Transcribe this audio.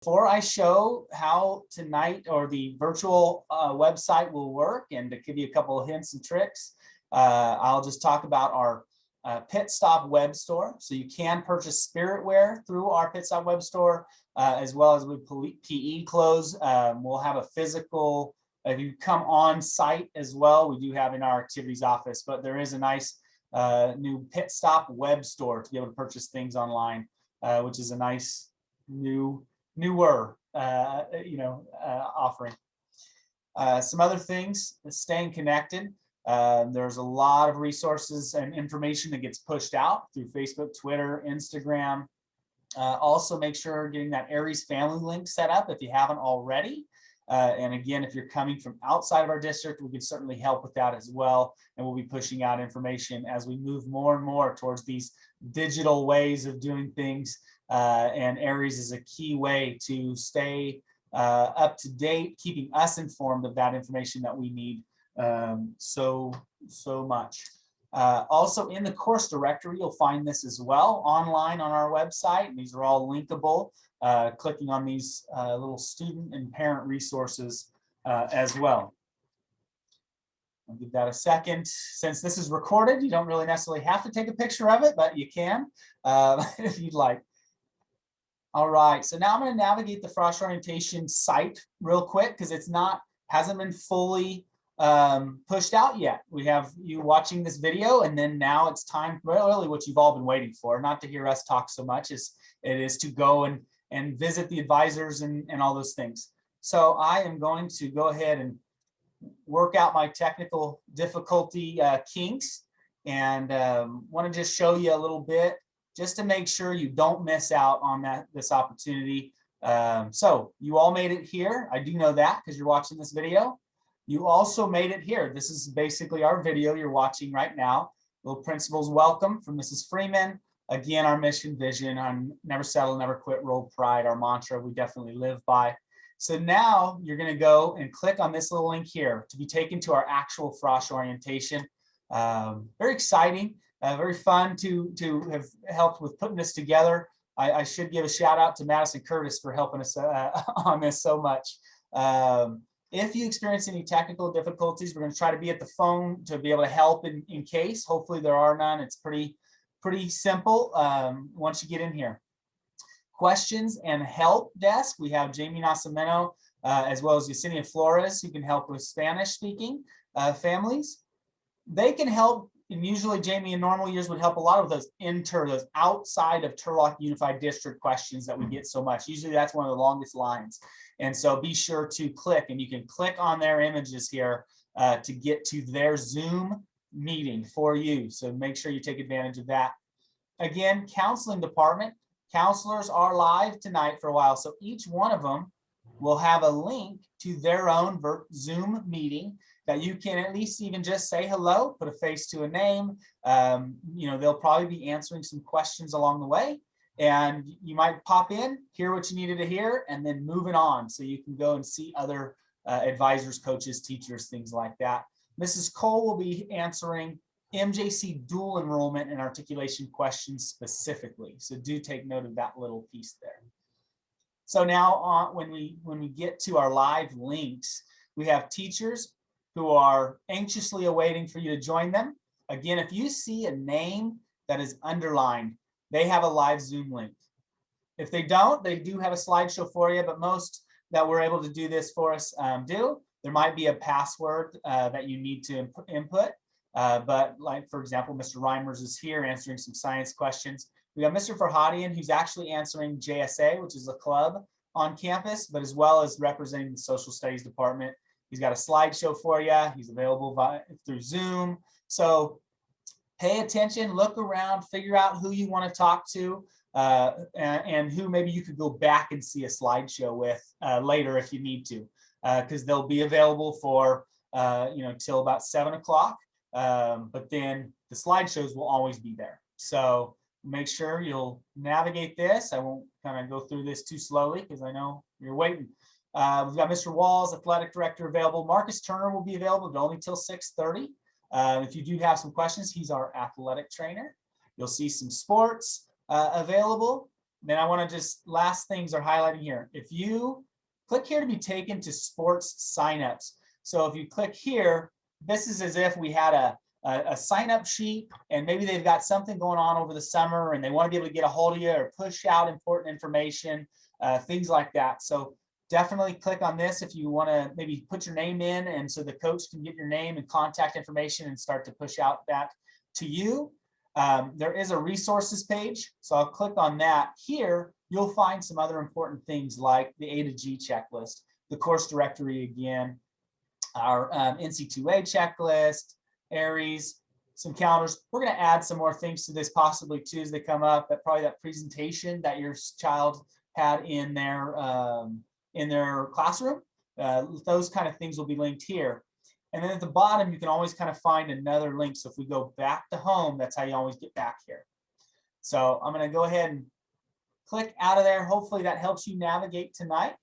Before I show how tonight or the virtual website will work, and to give you a couple of hints and tricks, I'll just talk about our Pitstop web store. So you can purchase spiritware through our Pitstop web store, as well as with PE clothes. We'll have a physical, if you come on site as well, we do have in our activities office, but there is a nice new Pitstop web store to be able to purchase things online, which is a nice newer offering. Some other things, staying connected. There's a lot of resources and information that gets pushed out through Facebook, Twitter, Instagram. Also make sure getting that Aries family link set up if you haven't already. And again, if you're coming from outside of our district, we can certainly help with that as well. And we'll be pushing out information as we move more and more towards these digital ways of doing things. And Aries is a key way to stay up to date, keeping us informed of that information that we need so much. Also in the course directory, you'll find this as well online on our website. These are all linkable, clicking on these little student and parent resources as well. I'll give that a second. Since this is recorded, you don't really necessarily have to take a picture of it, but you can if you'd like. All right, so now I'm going to navigate the Frosh Orientation site real quick because hasn't been fully pushed out yet. We have you watching this video, and then now it's time, really what you've all been waiting for, not to hear us talk so much as it is to go and visit the advisors and all those things. So I am going to go ahead and work out my technical difficulty kinks, and want to just show you a little bit just to make sure you don't miss out on this opportunity. So you all made it here. I do know that because you're watching this video. You also made it here. This is basically our video you're watching right now. Little principals welcome from Mrs. Freeman. Again, our mission, vision on never settle, never quit, roll pride, our mantra we definitely live by. So now you're going to go and click on this little link here to be taken to our actual Frosh Orientation. Very exciting. Very fun to have helped with putting this together. I should give a shout out to Madison Curtis for helping us on this so much. If you experience any technical difficulties, we're going to try to be at the phone to be able to help in case. Hopefully there are none. It's pretty simple once you get in here. Questions and help desk. We have Jamie Nascimento as well as Yesenia Flores who can help with Spanish speaking families. They can help. And usually Jamie in normal years would help a lot of those outside of Turlock Unified District questions that we get so much. Usually that's one of the longest lines. And so be sure to click, and you can click on their images here to get to their Zoom meeting for you. So make sure you take advantage of that. Again, counseling department. Counselors are live tonight for a while. So each one of them will have a link to their own Zoom meeting that you can at least even just say hello, put a face to a name. They'll probably be answering some questions along the way, and you might pop in, hear what you needed to hear, and then move it on so you can go and see other advisors, coaches, teachers, things like that. Mrs. Cole will be answering MJC dual enrollment and articulation questions specifically. So do take note of that little piece there. So now when we get to our live links, we have teachers who are anxiously awaiting for you to join them. Again, if you see a name that is underlined, they have a live Zoom link. If they don't, they do have a slideshow for you, but most that we're able to do this for us do. There might be a password that you need to input, but like, for example, Mr. Reimers is here answering some science questions. We have Mr. Farhadian, who's actually answering JSA, which is a club on campus, but as well as representing the social studies department. He's got a slideshow for you. He's available through Zoom. So pay attention, look around, figure out who you want to talk to, and who maybe you could go back and see a slideshow with later if you need to, because they'll be available for till about 7 o'clock. But then the slideshows will always be there. So make sure you'll navigate this. I won't kind of go through this too slowly because I know you're waiting. We've got Mr. Walls, athletic director, available. Marcus Turner will be available, but only till 6:30. If you do have some questions, he's our athletic trainer. You'll see some sports available. Then I want to just, last things are highlighting here. If you click here to be taken to sports signups. So if you click here, this is as if we had a sign up sheet, and maybe they've got something going on over the summer and they want to be able to get a hold of you or push out important information, things like that. So definitely click on this if you want to maybe put your name in, and so the coach can get your name and contact information and start to push out that to you. There is a resources page, so I'll click on that. Here you'll find some other important things like the A to G checklist, the course directory again, our NC2A checklist, Aries, some calendars. We're going to add some more things to this possibly too as they come up. But probably that presentation that your child had in their classroom. Those kind of things will be linked here. And then at the bottom, you can always kind of find another link. So if we go back to home, that's how you always get back here. So I'm going to go ahead and click out of there. Hopefully that helps you navigate tonight.